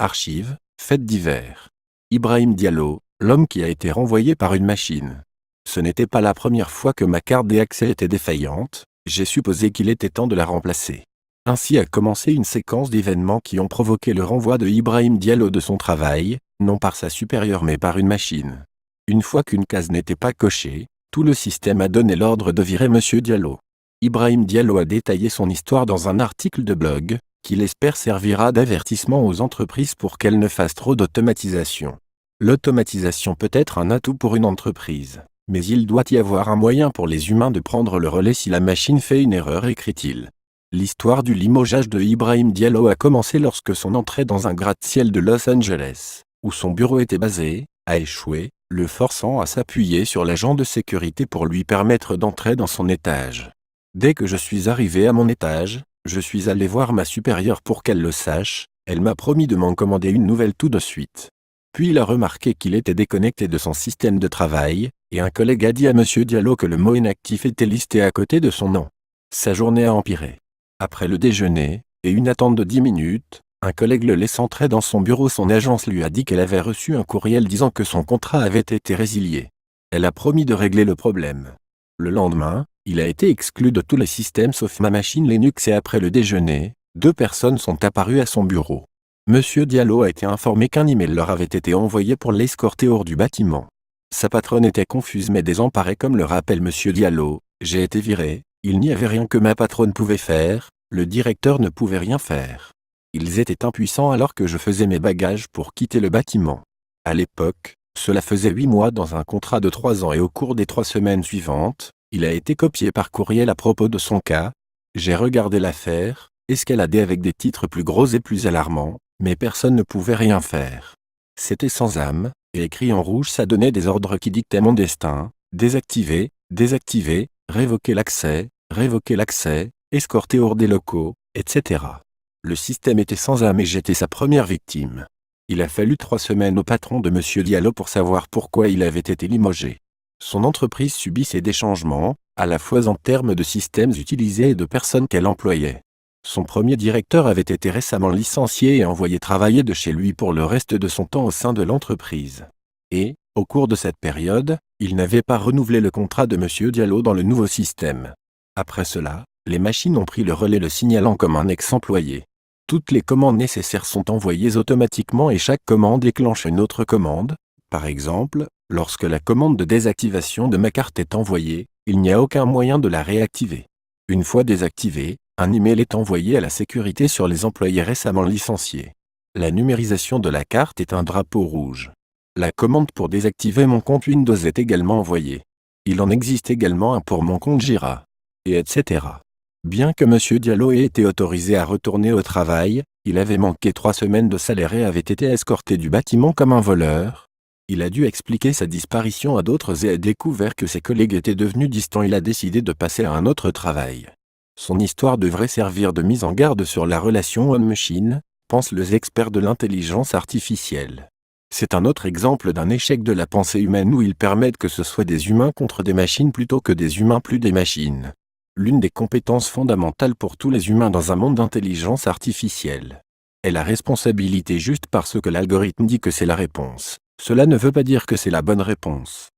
Archives, faits divers. Ibrahim Diallo, l'homme qui a été renvoyé par une machine. Ce n'était pas la première fois que ma carte d'accès était défaillante, j'ai supposé qu'il était temps de la remplacer. Ainsi a commencé une séquence d'événements qui ont provoqué le renvoi de Ibrahim Diallo de son travail, non par sa supérieure mais par une machine. Une fois qu'une case n'était pas cochée, tout le système a donné l'ordre de virer M. Diallo. Ibrahim Diallo a détaillé son histoire dans un article de blog, qu'il espère servira d'avertissement aux entreprises pour qu'elles ne fassent trop d'automatisation. L'automatisation peut être un atout pour une entreprise, mais il doit y avoir un moyen pour les humains de prendre le relais si la machine fait une erreur, écrit-il. L'histoire du limogeage de Ibrahim Diallo a commencé lorsque son entrée dans un gratte-ciel de Los Angeles, où son bureau était basé, a échoué, le forçant à s'appuyer sur l'agent de sécurité pour lui permettre d'entrer dans son étage. Dès que je suis arrivé à mon étage, je suis allé voir ma supérieure pour qu'elle le sache, elle m'a promis de m'en commander une nouvelle tout de suite. Puis il a remarqué qu'il était déconnecté de son système de travail, et un collègue a dit à M. Diallo que le mot inactif était listé à côté de son nom. Sa journée a empiré. Après le déjeuner, et une attente de 10 minutes, un collègue le laisse entrer dans son bureau. Son agence lui a dit qu'elle avait reçu un courriel disant que son contrat avait été résilié. Elle a promis de régler le problème. Le lendemain, il a été exclu de tous les systèmes sauf ma machine Linux et après le déjeuner, 2 personnes sont apparues à son bureau. Monsieur Diallo a été informé qu'un email leur avait été envoyé pour l'escorter hors du bâtiment. Sa patronne était confuse mais désemparée comme le rappelle Monsieur Diallo. J'ai été viré, il n'y avait rien que ma patronne pouvait faire, le directeur ne pouvait rien faire. Ils étaient impuissants alors que je faisais mes bagages pour quitter le bâtiment. À l'époque, cela faisait 8 mois dans un contrat de 3 ans et au cours des 3 semaines suivantes, il a été copié par courriel à propos de son cas. J'ai regardé l'affaire, escaladé avec des titres plus gros et plus alarmants, mais personne ne pouvait rien faire. C'était sans âme, et écrit en rouge ça donnait des ordres qui dictaient mon destin, désactiver, désactiver, révoquer l'accès, escorter hors des locaux, etc. Le système était sans âme et j'étais sa première victime. Il a fallu 3 semaines au patron de M. Diallo pour savoir pourquoi il avait été limogé. Son entreprise subissait des changements, à la fois en termes de systèmes utilisés et de personnes qu'elle employait. Son premier directeur avait été récemment licencié et envoyé travailler de chez lui pour le reste de son temps au sein de l'entreprise. Et, au cours de cette période, il n'avait pas renouvelé le contrat de M. Diallo dans le nouveau système. Après cela, les machines ont pris le relais le signalant comme un ex-employé. Toutes les commandes nécessaires sont envoyées automatiquement et chaque commande déclenche une autre commande. Par exemple, lorsque la commande de désactivation de ma carte est envoyée, il n'y a aucun moyen de la réactiver. Une fois désactivée, un email est envoyé à la sécurité sur les employés récemment licenciés. La numérisation de la carte est un drapeau rouge. La commande pour désactiver mon compte Windows est également envoyée. Il en existe également un pour mon compte Jira. Et etc. Bien que M. Diallo ait été autorisé à retourner au travail, il avait manqué 3 semaines de salaire et avait été escorté du bâtiment comme un voleur. Il a dû expliquer sa disparition à d'autres et a découvert que ses collègues étaient devenus distants. Il a décidé de passer à un autre travail. Son histoire devrait servir de mise en garde sur la relation homme-machine, pensent les experts de l'intelligence artificielle. C'est un autre exemple d'un échec de la pensée humaine où ils permettent que ce soit des humains contre des machines plutôt que des humains plus des machines. L'une des compétences fondamentales pour tous les humains dans un monde d'intelligence artificielle est la responsabilité juste parce que l'algorithme dit que c'est la réponse. Cela ne veut pas dire que c'est la bonne réponse.